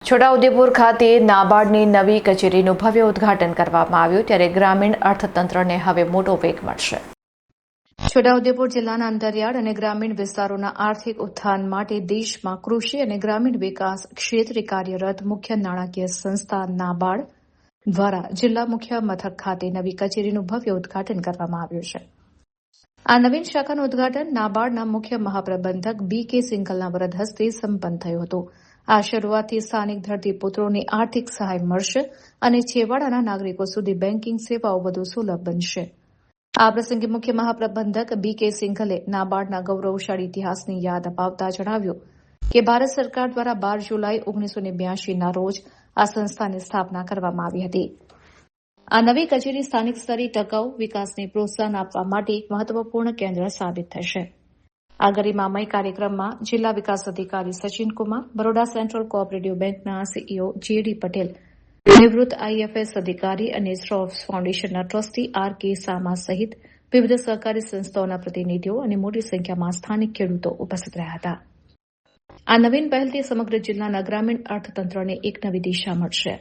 છોટાઉદેપુર ખાતે નાબાર્ડની નવી કચેરીનું ભવ્ય ઉદ્ઘાટન કરવામાં આવ્યું ત્યારે ગ્રામીણ અર્થતંત્રને હવે મોટો વેગ મળશે। છોટાઉદેપુર જિલ્લાના અંતરિયાળ અને ગ્રામીણ વિસ્તારોના આર્થિક ઉત્થાન માટે દેશમાં કૃષિ અને ગ્રામીણ વિકાસ ક્ષેત્રે કાર્યરત મુખ્ય નાણાકીય સંસ્થા નાબાર્ડ દ્વારા જિલ્લા મુખ્ય મથક ખાતે નવી કચેરીનું ભવ્ય ઉદ્ઘાટન કરવામાં આવ્યું છે। આ નવીન શાખાનું ઉદ્ઘાટન નાબાર્ડના મુખ્ય મહાપ્રબંધક બી.કે. સિંઘલના વરદ હસ્તે સંપન્ન થયું હતું। આ શરૂઆતથી સ્થાનિક ધરતીપુત્રોને આર્થિક સહાય મળશે અને છેવાડાના નાગરિકો સુધી બેન્કિંગ સેવાઓ વધુ સુલભ બનશે। આ પ્રસંગે મુખ્ય મહાપ્રબંધક બી.કે. સિંઘલે નાબાર્ડના ગૌરવશાળી ઇતિહાસની યાદ અપાવતા જણાવ્યું કે ભારત સરકાર દ્વારા 12 જુલાઈ 1982ના રોજ આ સંસ્થાની સ્થાપના કરવામાં આવી હતી। આ નવી કચેરી સ્થાનિક સ્તરે ટકાઉ વિકાસને પ્રોત્સાહન આપવા માટે એક મહત્વપૂર્ણ કેન્દ્ર સાબિત થશે। આ ગરિમામય કાર્યક્રમમાં જિલ્લા વિકાસ અધિકારી સચિન કુમાર, બરોડા સેન્ટ્રલ કોઓપરેટિવ બેંકના સીઈઓ જે.ડી. પટેલ, નિવૃત્ત આઈએફએસ અધિકારી અને શ્રોફ્સ ફાઉન્ડેશનના ટ્રસ્ટી આર.કે. સામા સહિત વિવિધ સહકારી સંસ્થાઓના પ્રતિનિધિઓ અને મોટી સંખ્યામાં સ્થાનિક ખેડૂતો ઉપસ્થિત રહ્યા હતા। આ નવીન પહેલથી સમગ્ર જિલ્લાના ગ્રામીણ અર્થતંત્રને એક નવી દિશા મળશે।